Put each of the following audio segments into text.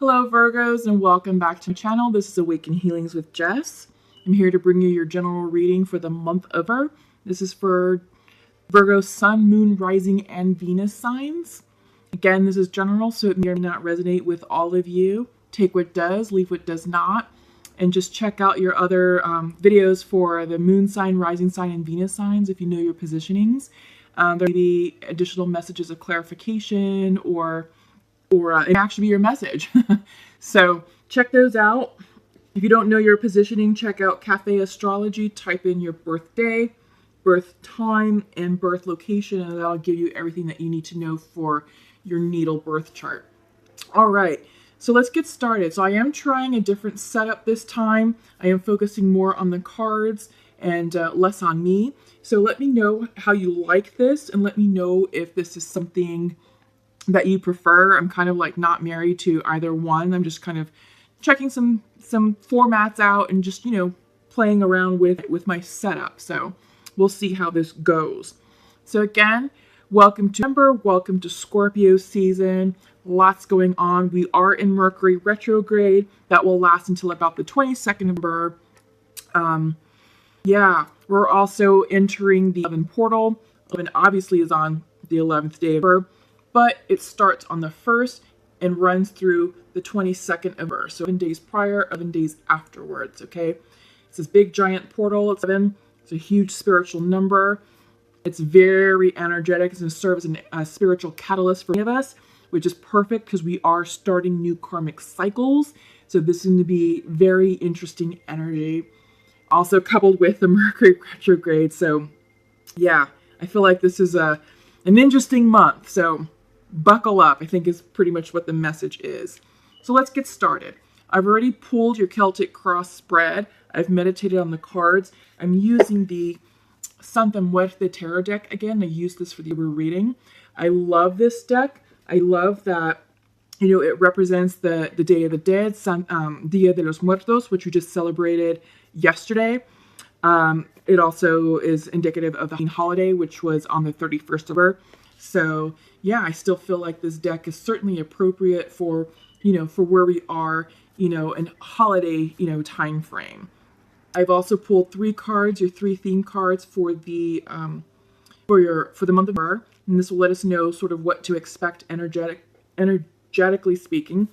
Hello Virgos and welcome back to my channel. This is Awaken Healings with Jess. I'm here to bring you your general reading for the month of Virgo. This is for Virgo Sun, Moon, Rising, and Venus signs. Again, this is general, so it may or may not resonate with all of you. Take what does, leave what does not, and just check out your other videos for the Moon sign, Rising sign, and Venus signs if you know your positionings. There may be additional messages of clarification or it may actually be your message. So check those out. If you don't know your positioning, check out Cafe Astrology. Type in your birthday, birth time, and birth location, and that'll give you everything that you need to know for your natal birth chart. All right, so let's get started. So I am trying a different setup this time. I am focusing more on the cards and less on me. So let me know how you like this, and let me know if this is something that you prefer. I'm kind of like not married to either one. I'm just kind of checking some formats out and just, you know, playing around with my setup. So we'll see how this goes. So again, welcome to September, welcome to Scorpio season. Lots going on. We are in Mercury retrograde. That will last until about the 22nd of November. Yeah, we're also entering the 11 portal. 11 obviously is on the 11th day of November, but it starts on the 1st and runs through the 22nd of November. So 7 days prior, 11 days afterwards, okay? It's this big giant portal. It's 7. It's a huge spiritual number. It's very energetic. It's going to serve as a spiritual catalyst for many of us, which is perfect because we are starting new karmic cycles. So this is going to be very interesting energy. Also coupled with the Mercury retrograde. So yeah, I feel like this is an interesting month. So buckle up, I think is pretty much what the message is. So let's get started. I've already pulled your Celtic cross spread. I've meditated on the cards. I'm using the Santa Muerte Tarot deck again. I use this for the reading. I love this deck. I love that, you know, it represents the Day of the Dead, Dia de los Muertos, which we just celebrated yesterday. It also is indicative of the Halloween holiday, which was on the 31st of November. So yeah, I still feel like this deck is certainly appropriate for, you know, for where we are, you know, in holiday, you know, time frame. I've also pulled 3 cards, your 3 theme cards for the for the month of November, and this will let us know sort of what to expect energetically speaking.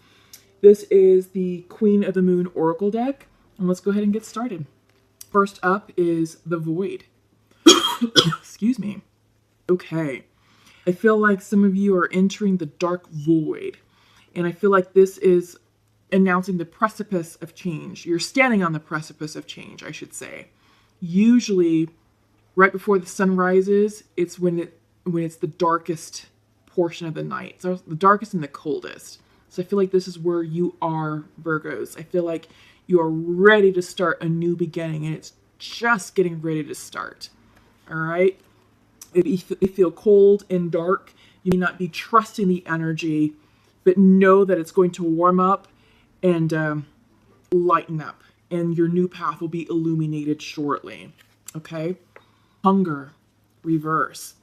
This is the Queen of the Moon Oracle deck, and let's go ahead and get started. First up is the Void. Excuse me. Okay. I feel like some of you are entering the dark void, and I feel like this is announcing the precipice of change. You're standing on the precipice of change, I should say. Usually, right before the sun rises, it's when it's the darkest portion of the night. So the darkest and the coldest. So I feel like this is where you are, Virgos. I feel like you are ready to start a new beginning, and it's just getting ready to start. All right? If you feel cold and dark, you may not be trusting the energy, but know that it's going to warm up and lighten up, and your new path will be illuminated shortly. Okay? Hunger, reverse.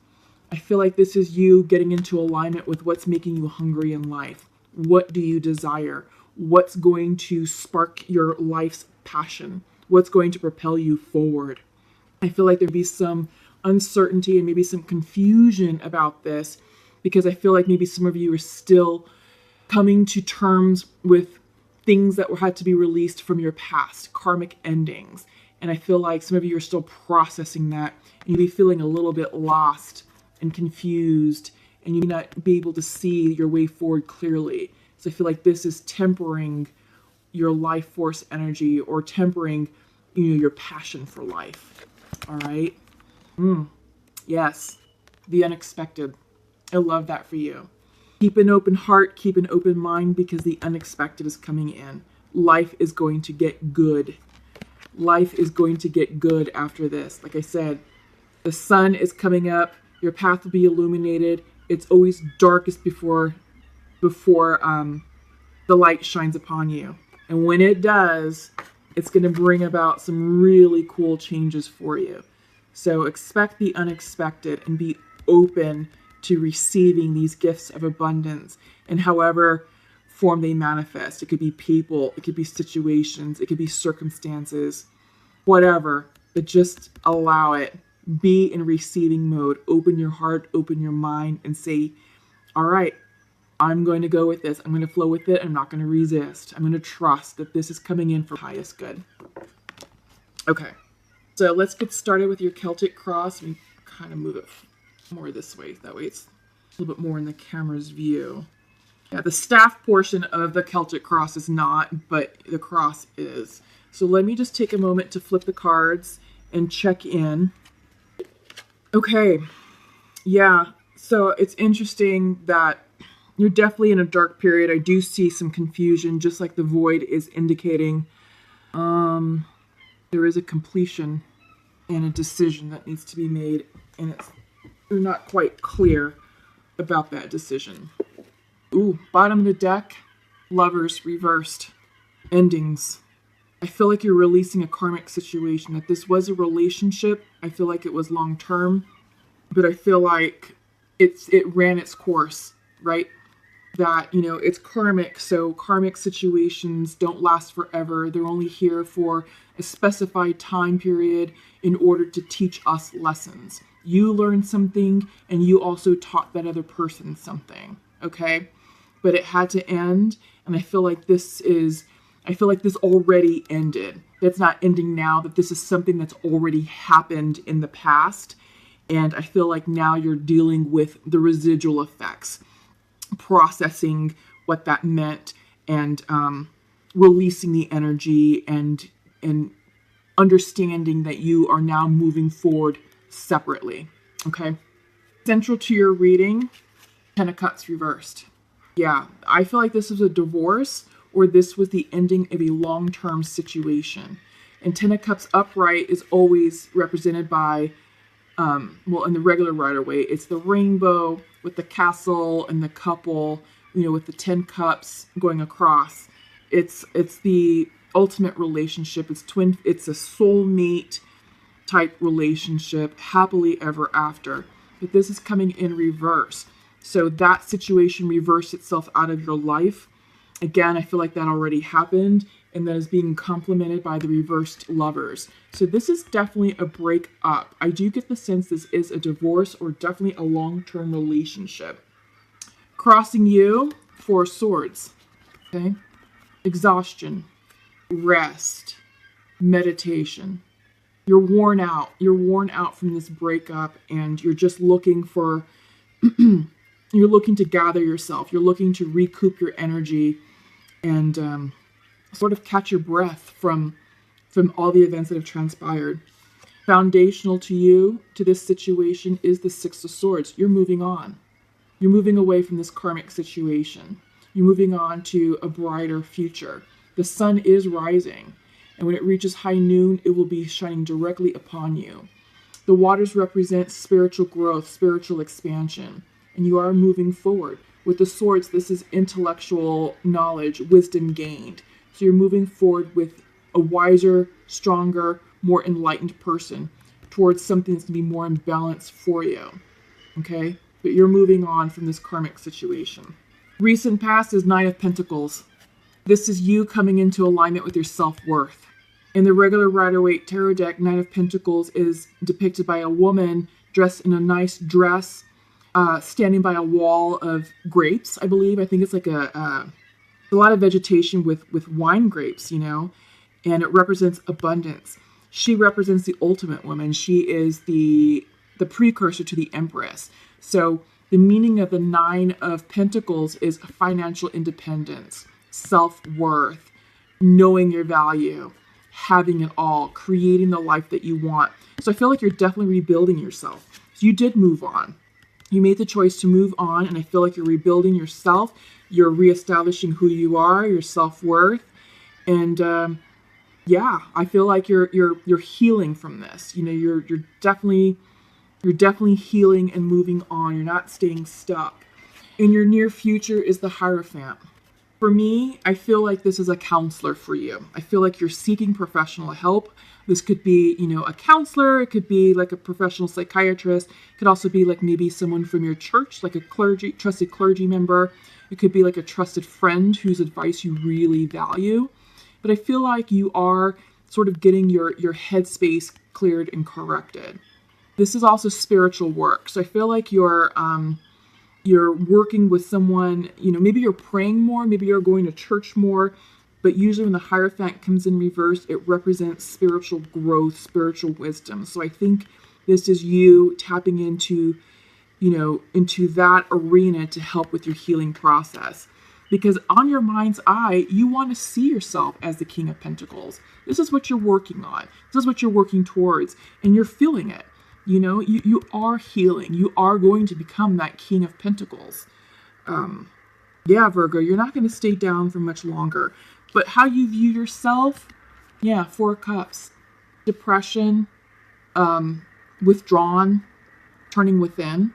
I feel like this is you getting into alignment with what's making you hungry in life. What do you desire? What's going to spark your life's passion? What's going to propel you forward? I feel like there'd be some uncertainty and maybe some confusion about this, because I feel like maybe some of you are still coming to terms with things that had to be released from your past, karmic endings. And I feel like some of you are still processing that, and you'll be feeling a little bit lost and confused, and you may not be able to see your way forward clearly. So I feel like this is tempering your life force energy, or tempering, you know, your passion for life. All right. Yes, the unexpected. I love that for you. Keep an open heart, keep an open mind, because the unexpected is coming in. Life is going to get good. Life is going to get good after this. Like I said, the sun is coming up. Your path will be illuminated. It's always darkest before the light shines upon you. And when it does, it's going to bring about some really cool changes for you. So expect the unexpected and be open to receiving these gifts of abundance. And however form they manifest. It could be people, it could be situations, it could be circumstances, whatever, but just allow it. Be in receiving mode. Open your heart, open your mind, and say, all right, I'm going to go with this. I'm going to flow with it. I'm not going to resist. I'm going to trust that this is coming in for highest good. Okay, so let's get started with your Celtic cross. We kind of move it more this way. That way it's a little bit more in the camera's view. Yeah, the staff portion of the Celtic cross is not, but the cross is. So let me just take a moment to flip the cards and check in. Okay, yeah, so it's interesting that you're definitely in a dark period. I do see some confusion, just like the void is indicating. There is a completion and a decision that needs to be made, and you're not quite clear about that decision. Ooh, bottom of the deck, Lovers reversed, endings. I feel like you're releasing a karmic situation, that this was a relationship. I feel like it was long term, but I feel like it ran its course, right? That, you know, it's karmic, so karmic situations don't last forever. They're only here for a specified time period in order to teach us lessons. You learned something, and you also taught that other person something, okay? But it had to end, and I feel like this already ended. That's not ending now, that this is something that's already happened in the past, and I feel like now you're dealing with the residual effects, processing what that meant, and releasing the energy, and understanding that you are now moving forward separately, okay? Central to your reading, Ten of Cups reversed. Yeah, I feel like this was a divorce, or this was the ending of a long-term situation. And Ten of Cups upright is always represented by, well, in the regular Rider-Waite, it's the rainbow with the castle and the couple, you know, with the 10 cups going across. It's the ultimate relationship. It's a soulmate type relationship, happily ever after. But this is coming in reverse. So that situation reversed itself out of your life. Again, I feel like that already happened, and that is being complemented by the reversed Lovers. So this is definitely a breakup. I do get the sense this is a divorce, or definitely a long-term relationship. Crossing you, Four Swords. Okay? Exhaustion, rest, meditation. You're worn out. You're worn out from this breakup, and you're just looking for... You're looking to gather yourself. You're looking to recoup your energy and sort of catch your breath from all the events that have transpired. Foundational to you, to this situation, is the Six of Swords. You're moving on. You're moving away from this karmic situation. You're moving on to a brighter future. The sun is rising, and when it reaches high noon, it will be shining directly upon you. The waters represent spiritual growth, spiritual expansion. And you are moving forward. With the swords, this is intellectual knowledge, wisdom gained. So you're moving forward with a wiser, stronger, more enlightened person towards something that's going to be more in balance for you. Okay? But you're moving on from this karmic situation. Recent past is Nine of Pentacles. This is you coming into alignment with your self-worth. In the regular Rider-Waite tarot deck, Nine of Pentacles is depicted by a woman dressed in a nice dress, standing by a wall of grapes, I believe. I think it's like a lot of vegetation with wine grapes, you know, and it represents abundance. She represents the ultimate woman. She is the precursor to the Empress. So the meaning of the Nine of Pentacles is financial independence, self-worth, knowing your value, having it all, creating the life that you want. So I feel like you're definitely rebuilding yourself. So you did move on. You made the choice to move on, and I feel like you're rebuilding yourself. You're reestablishing who you are, your self-worth, and yeah, I feel like you're healing from this. You know, you're definitely healing and moving on. You're not staying stuck. In your near future is the Hierophant. For me, I feel like this is a counselor for you. I feel like you're seeking professional help. This could be, you know, a counselor. It could be like a professional psychiatrist. It could also be like maybe someone from your church, like a trusted clergy member. It could be like a trusted friend whose advice you really value. But I feel like you are sort of getting your headspace cleared and corrected. This is also spiritual work. So I feel like you're working with someone, maybe you're praying more, maybe you're going to church more, but usually when the Hierophant comes in reverse, it represents spiritual growth, spiritual wisdom. So I think this is you tapping into that arena to help with your healing process. Because on your mind's eye, you want to see yourself as the King of Pentacles. This is what you're working on. This is what you're working towards, and you're feeling it. You are healing. You are going to become that King of Pentacles. Yeah, Virgo, you're not going to stay down for much longer. But how you view yourself, yeah, 4 of Cups. Depression, withdrawn, turning within.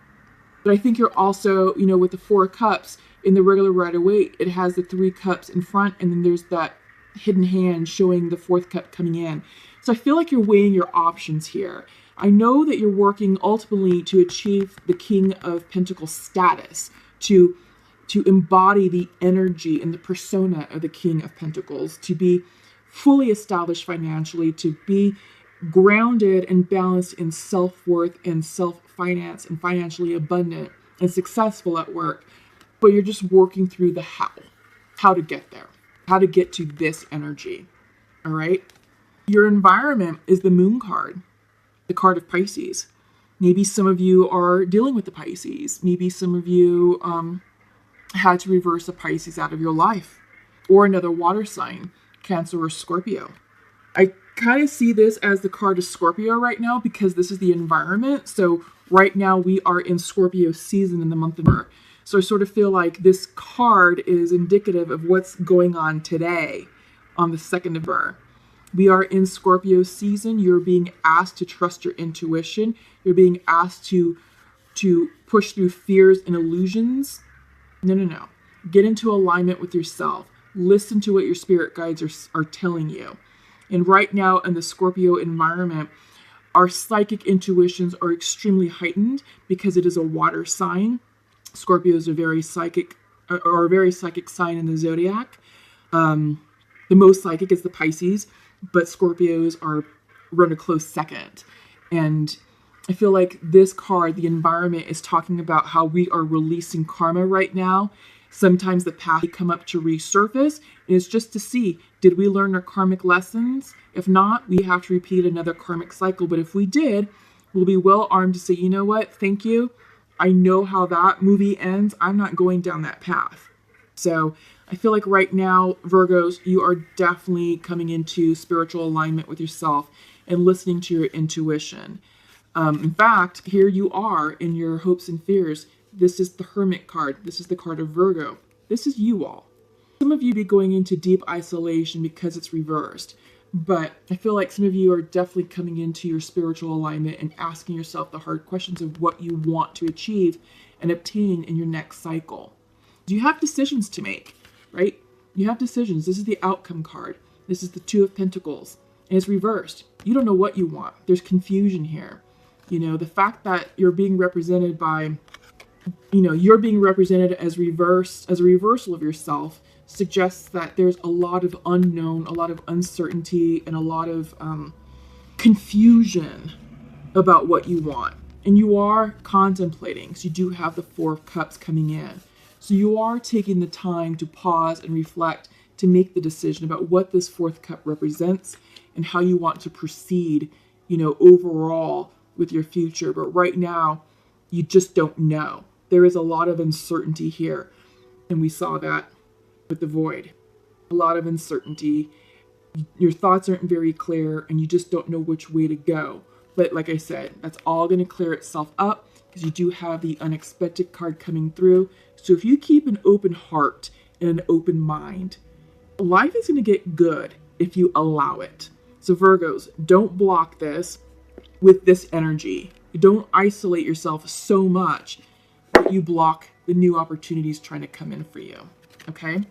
But I think you're also, with the 4 of Cups, in the regular Rider-Waite, it has the 3 cups in front, and then there's that hidden hand showing the 4th cup coming in. So I feel like you're weighing your options here. I know that you're working ultimately to achieve the King of Pentacles status, to embody the energy and the persona of the King of Pentacles, to be fully established financially, to be grounded and balanced in self-worth and self-finance and financially abundant and successful at work. But you're just working through the how to get there, how to get to this energy, all right? Your environment is the Moon card, the card of Pisces. Maybe some of you are dealing with the Pisces. Maybe some of you had to reverse a Pisces out of your life, or another water sign, Cancer or Scorpio. I kind of see this as the card of Scorpio right now because this is the environment. So right now we are in Scorpio season in the month of November. So I sort of feel like this card is indicative of what's going on today on the 2nd of November. We are in Scorpio season. You're being asked to trust your intuition. You're being asked to push through fears and illusions. No. Get into alignment with yourself. Listen to what your spirit guides are telling you. And right now in the Scorpio environment, our psychic intuitions are extremely heightened because it is a water sign. Scorpio is a very psychic sign in the zodiac. The most psychic is the Pisces, but Scorpios run a close second. And I feel like this card, the environment, is talking about how we are releasing karma right now. Sometimes the past may come up to resurface, and it's just to see, did we learn our karmic lessons? If not, we have to repeat another karmic cycle. But if we did, we'll be well armed to say, you know what, thank you. I know how that movie ends. I'm not going down that path. So I feel like right now, Virgos, you are definitely coming into spiritual alignment with yourself and listening to your intuition. In fact, here you are in your hopes and fears. This is the Hermit card. This is the card of Virgo. This is you all. Some of you be going into deep isolation because it's reversed. But I feel like some of you are definitely coming into your spiritual alignment and asking yourself the hard questions of what you want to achieve and obtain in your next cycle. You have decisions to make, right? You have decisions. This is the outcome card. This is the 2 of Pentacles. And it's reversed. You don't know what you want. There's confusion here. The fact that you're being represented by, you're being represented as a reversal of yourself suggests that there's a lot of unknown, a lot of uncertainty, and a lot of confusion about what you want. And you are contemplating, so you do have the 4 of Cups coming in. So you are taking the time to pause and reflect to make the decision about what this 4th cup represents and how you want to proceed, overall with your future. But right now, you just don't know. There is a lot of uncertainty here. And we saw that with the Void. A lot of uncertainty. Your thoughts aren't very clear and you just don't know which way to go. But like I said, that's all going to clear itself up because you do have the unexpected card coming through. So if you keep an open heart and an open mind, life is going to get good if you allow it. So Virgos, don't block this with this energy. Don't isolate yourself so much that you block the new opportunities trying to come in for you. Okay?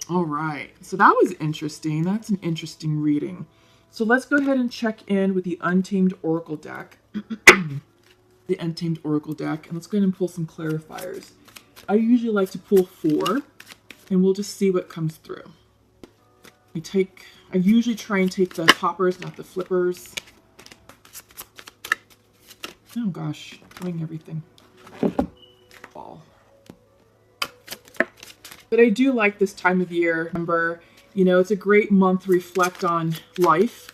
All right. So that was interesting. That's an interesting reading. So let's go ahead and check in with the Untamed Oracle deck. The Untamed Oracle deck. And let's go ahead and pull some clarifiers. I usually like to pull 4, and we'll just see what comes through. I usually try and take the poppers, not the flippers. Oh gosh, throwing everything. Fall. But I do like this time of year. Remember, you know, it's a great month to reflect on life,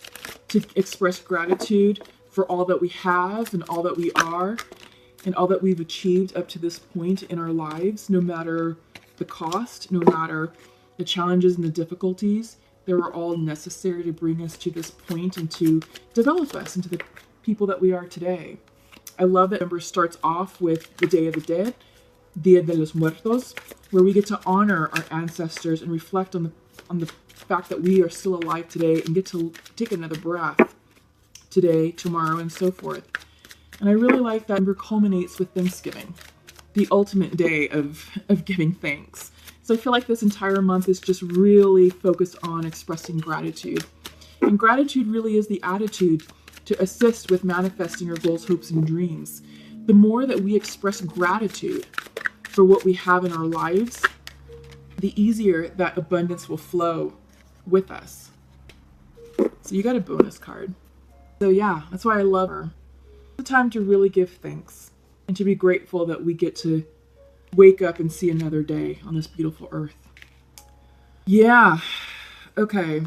to express gratitude for all that we have and all that we are and all that we've achieved up to this point in our lives, no matter the cost, no matter the challenges and the difficulties. They were all necessary to bring us to this point and to develop us into the people that we are today. I love that November starts off with the Day of the Dead, Dia de los Muertos, where we get to honor our ancestors and reflect on the fact that we are still alive today and get to take another breath today, tomorrow, and so forth. And I really like that November culminates with Thanksgiving, the ultimate day of giving thanks. So I feel like this entire month is just really focused on expressing gratitude. And gratitude really is the attitude to assist with manifesting your goals, hopes, and dreams. The more that we express gratitude for what we have in our lives, the easier that abundance will flow with us. So you got a bonus card. So yeah, that's why I love her. It's a time to really give thanks and to be grateful that we get to wake up and see another day on this beautiful earth. Yeah, okay.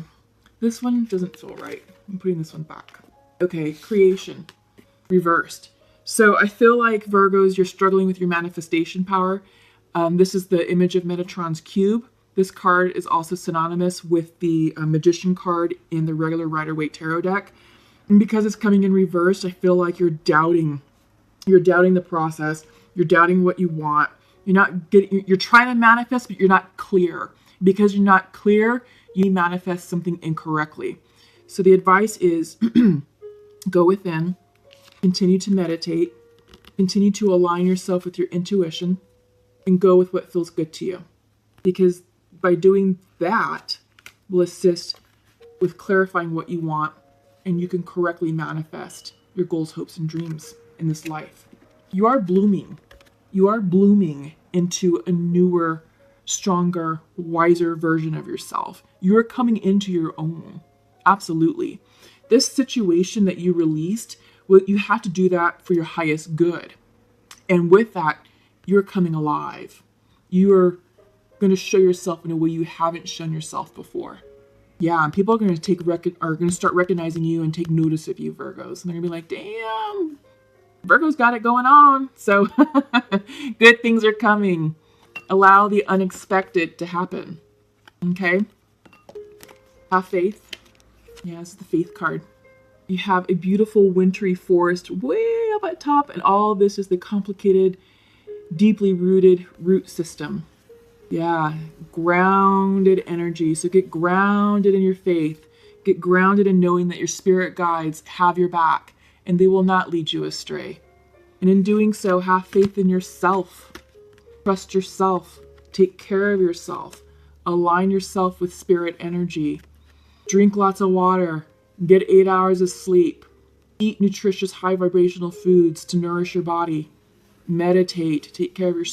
This one doesn't feel right. I'm putting this one back. Okay, creation, reversed. So I feel like Virgos, you're struggling with your manifestation power. This is the image of Metatron's cube. This card is also synonymous with the Magician card in the regular Rider-Waite Tarot deck. And because it's coming in reversed, I feel like you're doubting the process. You're doubting what you want. You're trying to manifest, but you're not clear. Because you're not clear, you manifest something incorrectly. So the advice is go within, continue to meditate, continue to align yourself with your intuition, and go with what feels good to you. Because by doing that will assist with clarifying what you want, and you can correctly manifest your goals, hopes, and dreams in this life. You are blooming. You are blooming into a newer, stronger, wiser version of yourself. You are coming into your own. Absolutely. This situation that you released, well, you have to do that for your highest good. And with that, you're coming alive. You're going to show yourself in a way you haven't shown yourself before. Yeah, and people are going to start recognizing you and take notice of you, Virgos. And they're going to be like, damn, Virgo's got it going on. So good things are coming. Allow the unexpected to happen. Okay? Have faith. Yeah, this is the faith card. You have a beautiful wintry forest way up at top, and all of this is the complicated, deeply rooted root system. Yeah, grounded energy. So get grounded in your faith. Get grounded in knowing that your spirit guides have your back and they will not lead you astray. And in doing so, have faith in yourself. Trust yourself. Take care of yourself. Align yourself with spirit energy. Drink lots of water. Get 8 hours of sleep. Eat nutritious, high vibrational foods to nourish your body. Meditate. Take care of the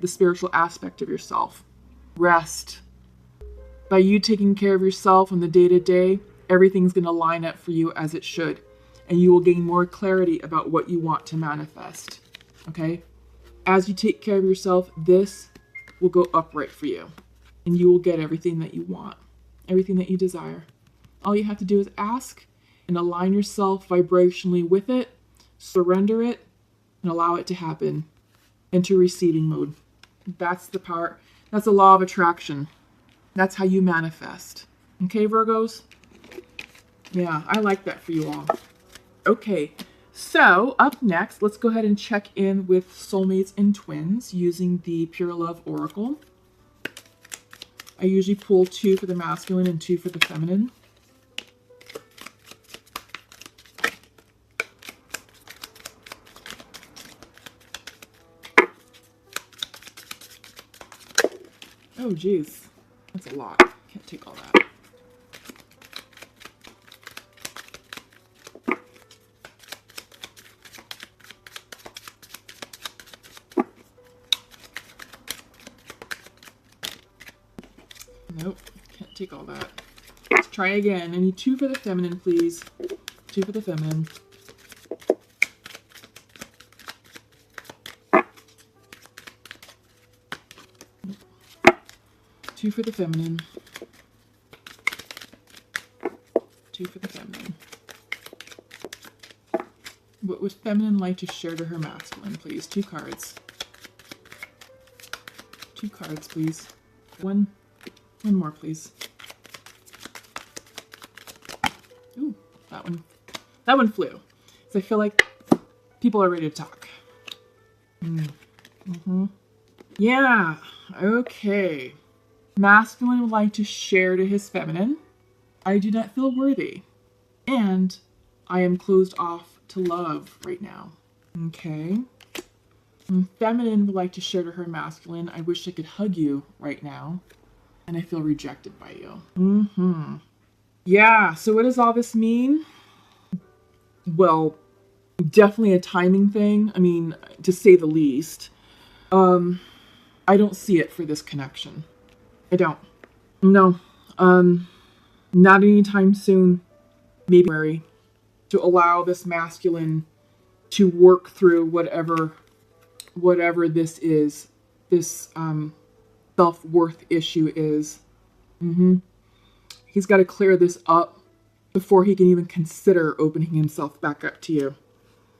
spiritual aspect of yourself. Rest. By you taking care of yourself on the day-to-day, everything's going to line up for you as it should. And you will gain more clarity about what you want to manifest. Okay? As you take care of yourself, this will go upright for you. And you will get everything that you want. Everything that you desire. All you have to do is ask and align yourself vibrationally with it, surrender it, and allow it to happen. Enter receiving mode. That's the power. That's the law of attraction. That's how you manifest. Okay, Virgos? Yeah, I like that for you all. Okay, so up next, let's go ahead and check in with soulmates and twins using the Pure Love Oracle. I usually pull 2 for the masculine and 2 for the feminine. Oh, geez. That's a lot. Can't take all that. Nope, can't take all that. Let's try again. I need 2 for the feminine, please. 2 for the feminine. 2 for the feminine. 2 for the feminine. What would feminine like to share to her masculine, please? 2 cards. 2 cards, please. One more, please. Ooh, that one flew. So I feel like people are ready to talk. Yeah, okay. Masculine would like to share to his feminine. I do not feel worthy. And I am closed off to love right now. Okay. Feminine would like to share to her masculine. I wish I could hug you right now. And I feel rejected by you. Yeah, so what does all this mean? Well, definitely a timing thing. I mean, to say the least. I don't see it for this connection. I don't. No. Not anytime soon. Maybe February. To allow this masculine to work through whatever this is. This self-worth issue is. He's got to clear this up before he can even consider opening himself back up to you.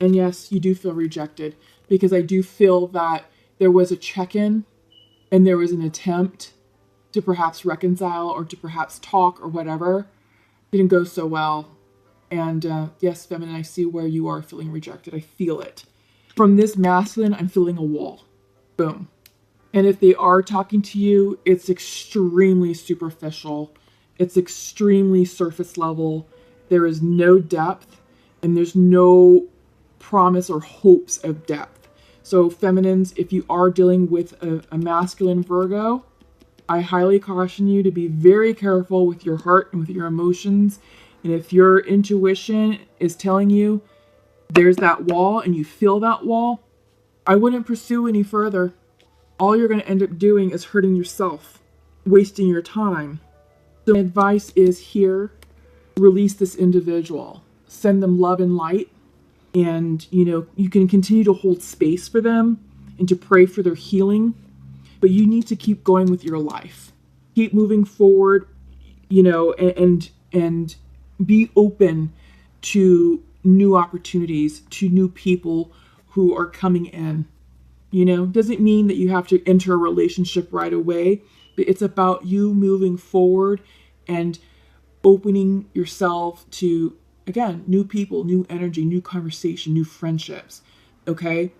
And yes, you do feel rejected, because I do feel that there was a check-in and there was an attempt to perhaps reconcile or to perhaps talk or whatever. Didn't go so well. And yes, feminine, I see where you are feeling rejected. I feel it. From this masculine, I'm feeling a wall. Boom. And if they are talking to you, it's extremely superficial. It's extremely surface level. There is no depth, and there's no promise or hopes of depth. So feminines, if you are dealing with a masculine Virgo, I highly caution you to be very careful with your heart and with your emotions. And if your intuition is telling you there's that wall and you feel that wall, I wouldn't pursue any further. All you're going to end up doing is hurting yourself, wasting your time. So my advice is here, release this individual, send them love and light. And, you can continue to hold space for them and to pray for their healing. But you need to keep going with your life. Keep moving forward, and be open to new opportunities, to new people who are coming in. Doesn't mean that you have to enter a relationship right away, but it's about you moving forward and opening yourself to, again, new people, new energy, new conversation, new friendships. Okay?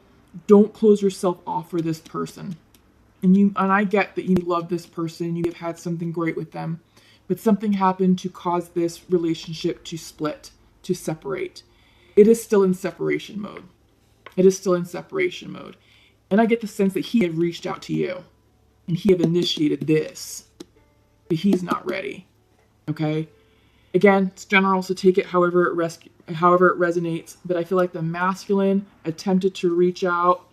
Don't close yourself off for this person. And I get that you love this person, you have had something great with them, but something happened to cause this relationship to split, to separate. It is still in separation mode. And I get the sense that he had reached out to you and he had initiated this, but he's not ready. Okay? Again, it's general, so take it however it resonates, but I feel like the masculine attempted to reach out,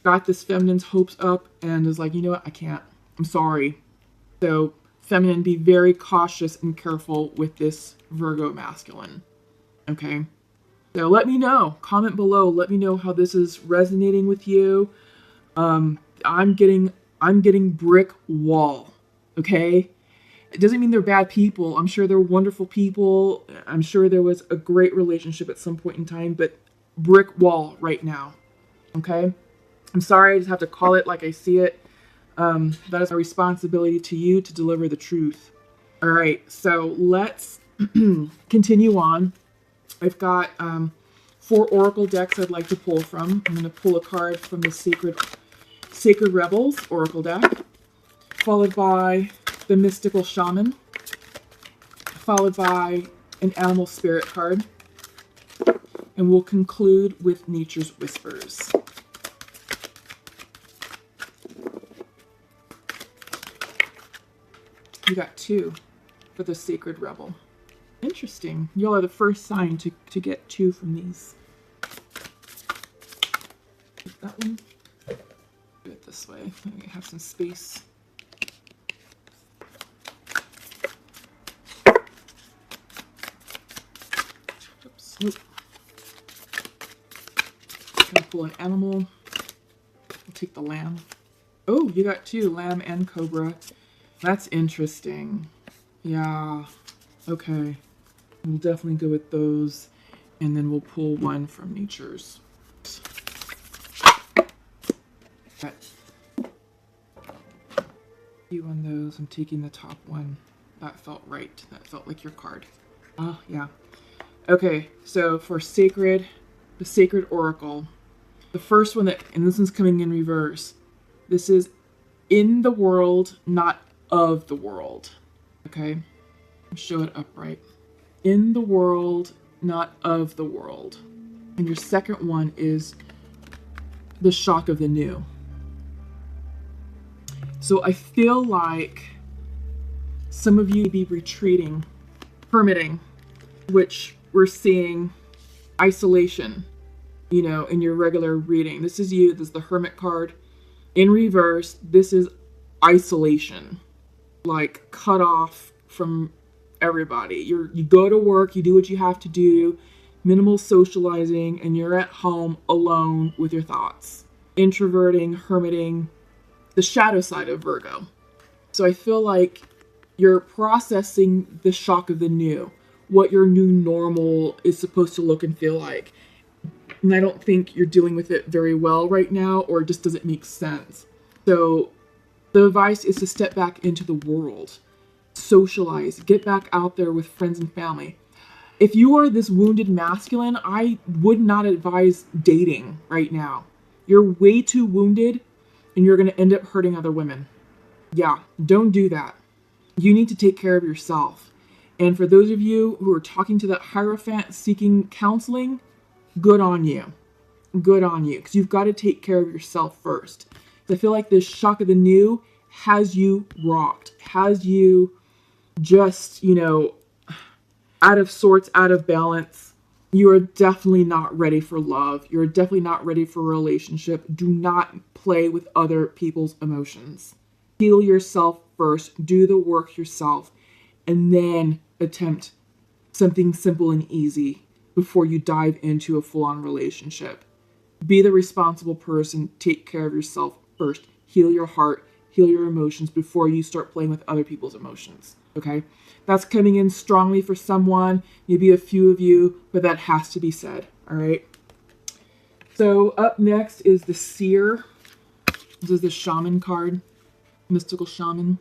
got this feminine's hopes up, and is like, you know what, I can't. I'm sorry. So, feminine, be very cautious and careful with this Virgo masculine. Okay? So let me know. Comment below. Let me know how this is resonating with you. I'm getting brick wall. Okay? It doesn't mean they're bad people. I'm sure they're wonderful people. I'm sure there was a great relationship at some point in time, but brick wall right now. Okay? I'm sorry, I just have to call it like I see it. That is my responsibility to you to deliver the truth. All right, so let's continue on. I've got 4 oracle decks I'd like to pull from. I'm going to pull a card from the Sacred Rebels oracle deck, followed by the Mystical Shaman, followed by an Animal Spirit card, and we'll conclude with Nature's Whispers. You got 2 for the Sacred Rebel. Interesting. Y'all are the first sign to get 2 from these. That one. Do it this way. Let me have some space. Nope. Gonna pull an animal. We'll take the lamb. Oh, you got two, lamb and cobra. That's interesting. Yeah. Okay. We'll definitely go with those. And then we'll pull one from nature's. Got you on those. I'm taking the top one. That felt right. That felt like your card. Oh, yeah. Okay, so for sacred, the sacred oracle. The first one that, and this one's coming in reverse. This is in the world, not of the world. Okay? Show it upright. In the world, not of the world. And your second one is the shock of the new. So I feel like some of you may be retreating, hermiting, which we're seeing isolation, you know, in your regular reading. This is you. This is the Hermit card. In reverse, this is isolation, like cut off from everybody. You go to work, you do what you have to do, minimal socializing, and you're at home alone with your thoughts. Introverting, hermiting, the shadow side of Virgo. So I feel like you're processing the shock of the new, what your new normal is supposed to look and feel like. And I don't think you're dealing with it very well right now, or it just doesn't make sense. So the advice is to step back into the world, socialize, get back out there with friends and family. If you are this wounded masculine, I would not advise dating right now. You're way too wounded and you're going to end up hurting other women. Yeah, don't do that. You need to take care of yourself. And for those of you who are talking to that Hierophant seeking counseling, good on you. Good on you. Because you've got to take care of yourself first. I feel like this shock of the new has you rocked, has you just, you know, out of sorts, out of balance. You are definitely not ready for love. You're definitely not ready for a relationship. Do not play with other people's emotions. Heal yourself first. Do the work yourself. And then attempt something simple and easy before you dive into a full-on relationship. Be the responsible person. Take care of yourself first. Heal your heart. Heal your emotions before you start playing with other people's emotions. Okay? That's coming in strongly for someone, maybe a few of you, but that has to be said. All right? So up next is the Seer. This is the Shaman card, mystical shaman.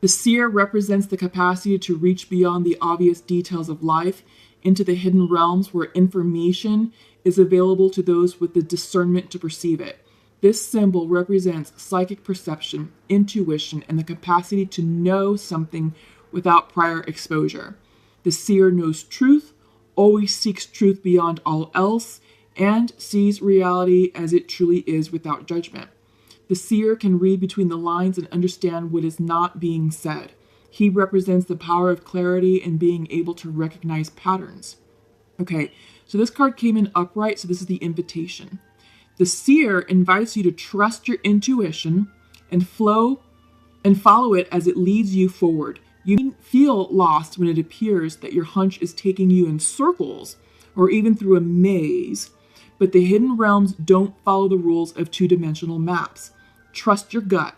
The Seer represents the capacity to reach beyond the obvious details of life into the hidden realms where information is available to those with the discernment to perceive it. This symbol represents psychic perception, intuition, and the capacity to know something without prior exposure. The Seer knows truth, always seeks truth beyond all else, and sees reality as it truly is without judgment. The Seer can read between the lines and understand what is not being said. He represents the power of clarity and being able to recognize patterns. Okay, so this card came in upright, so this is the invitation. The Seer invites you to trust your intuition and follow it as it leads you forward. You feel lost when it appears that your hunch is taking you in circles or even through a maze, but the hidden realms don't follow the rules of two-dimensional maps. Trust your gut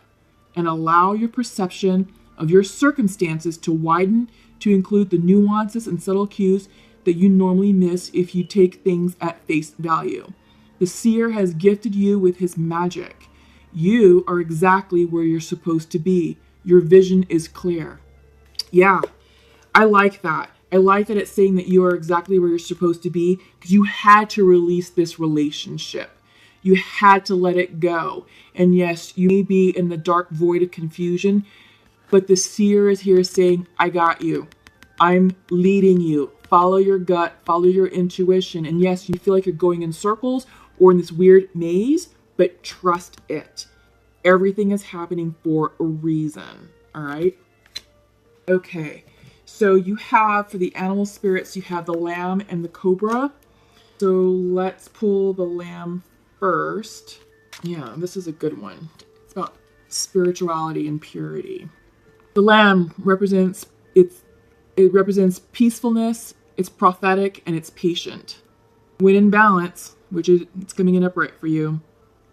and allow your perception of your circumstances to widen to include the nuances and subtle cues that you normally miss if you take things at face value. The Seer has gifted you with his magic. You are exactly where you're supposed to be. Your vision is clear. Yeah, I like that. I like that it's saying that you are exactly where you're supposed to be because you had to release this relationship. You had to let it go. And yes, you may be in the dark void of confusion, but the Seer is here saying, I got you. I'm leading you. Follow your gut, follow your intuition. And yes, you feel like you're going in circles or in this weird maze, but trust it. Everything is happening for a reason. All right? Okay. So you have, for the animal spirits, you have the lamb and the cobra. So let's pull the lamb first. Yeah, this is a good one. It's about spirituality and purity. The lamb represents it represents peacefulness it's prophetic, and it's patient. When in balance, which is it's coming in upright for you,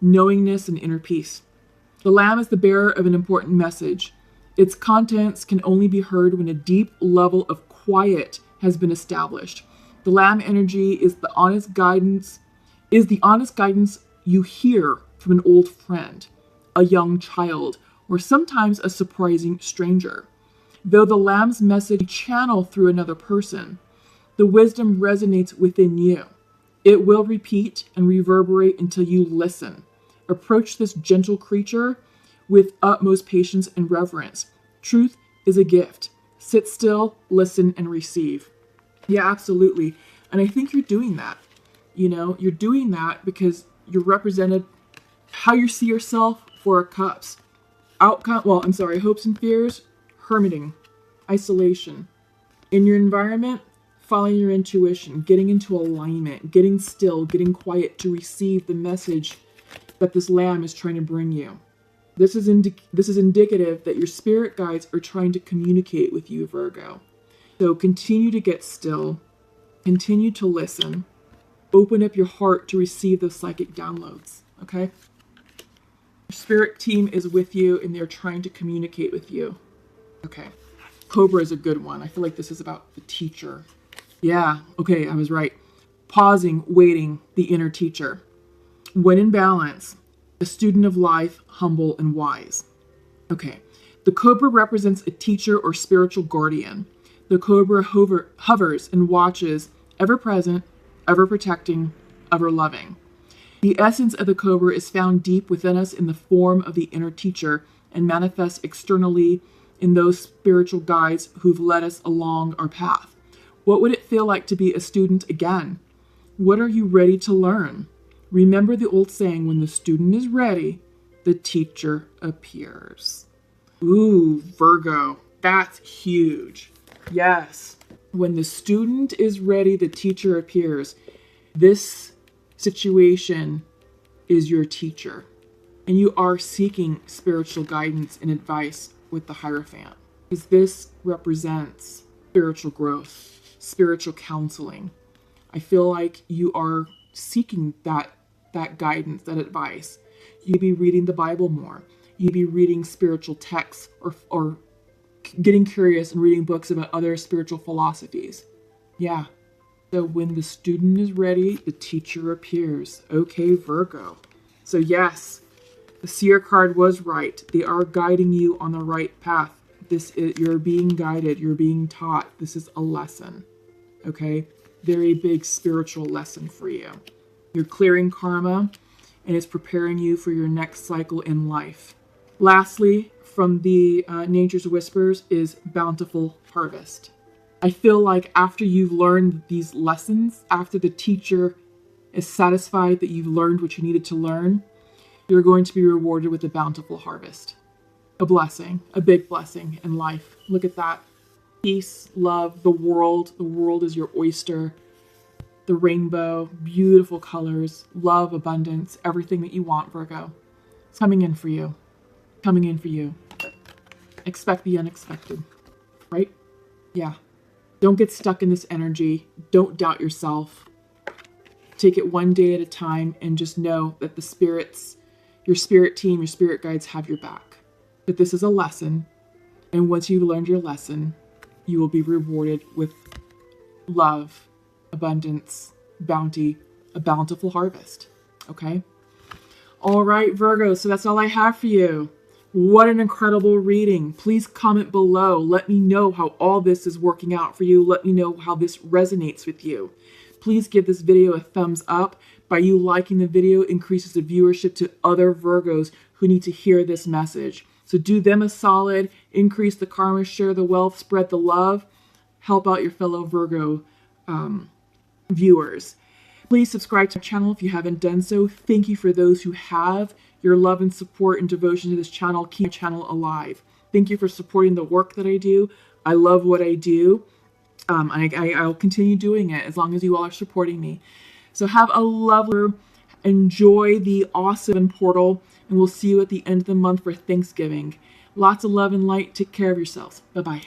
knowingness and inner peace. The Lamb is the bearer of an important message. Its contents can only be heard when a deep level of quiet has been established. The Lamb energy is the honest guidance you hear from an old friend, a young child, or sometimes a surprising stranger. Though the Lamb's message channel through another person, the wisdom resonates within you. It will repeat and reverberate until you listen. Approach this gentle creature with utmost patience and reverence. Truth is a gift. Sit still, listen, and receive. Yeah, absolutely. And I think you're doing that. You're doing that because you're represented how you see yourself, Four of Cups. Hopes and fears, hermiting, isolation. In your environment, following your intuition, getting into alignment, getting still, getting quiet to receive the message that this Lamb is trying to bring you. This is indicative that your spirit guides are trying to communicate with you, Virgo. So continue to get still, continue to listen, open up your heart to receive those psychic downloads, okay? Your spirit team is with you and they're trying to communicate with you. Okay, Cobra is a good one. I feel like this is about the teacher. Yeah, okay, I was right. Pausing, waiting, the inner teacher. When in balance, a student of life, humble and wise. Okay, the Cobra represents a teacher or spiritual guardian. The Cobra hovers and watches, ever present, ever protecting, ever loving. The essence of the Cobra is found deep within us in the form of the inner teacher and manifests externally in those spiritual guides who've led us along our path. What would it feel like to be a student again? What are you ready to learn? Remember the old saying, when the student is ready, the teacher appears. Ooh, Virgo, that's huge. Yes, when the student is ready, the teacher appears. This situation is your teacher, and you are seeking spiritual guidance and advice with the Hierophant, because this represents spiritual growth, spiritual counseling. I feel like you are seeking that guidance, that advice. You'd be reading the Bible more. You'd be reading spiritual texts or getting curious and reading books about other spiritual philosophies. Yeah. So when the student is ready, the teacher appears. Okay, Virgo. So yes, the Seer card was right. They are guiding you on the right path. You're being guided. You're being taught. This is a lesson. Okay? Very big spiritual lesson for you. You're clearing karma, and it's preparing you for your next cycle in life. Lastly, from the Nature's Whispers is bountiful harvest. I feel like after you've learned these lessons, after the teacher is satisfied that you've learned what you needed to learn, you're going to be rewarded with a bountiful harvest. A blessing, a big blessing in life. Look at that. Peace, love, the world. The world is your oyster. The rainbow, beautiful colors, love, abundance, everything that you want, Virgo. It's coming in for you. Coming in for you. Expect the unexpected, right? Yeah. Don't get stuck in this energy. Don't doubt yourself. Take it one day at a time and just know that the spirits, your spirit team, your spirit guides have your back. But this is a lesson. And once you've learned your lesson, you will be rewarded with love, abundance, bounty, a bountiful harvest. Okay? All right, Virgo. So that's all I have for you. What an incredible reading. Please comment below. Let me know how all this is working out for you. Let me know how this resonates with you. Please give this video a thumbs up. By you liking the video increases the viewership to other Virgos who need to hear this message. So do them a solid, increase the karma, share the wealth, spread the love, help out your fellow Virgo viewers. Please subscribe to my channel if you haven't done so. Thank you for those who have. Your love and support and devotion to this channel keep my channel alive. Thank you for supporting the work that I do. I love what I do. I'll continue doing it as long as you all are supporting me. So have a lovely, enjoy the awesome portal, and we'll see you at the end of the month for Thanksgiving. Lots of love and light. Take care of yourselves. Bye-bye.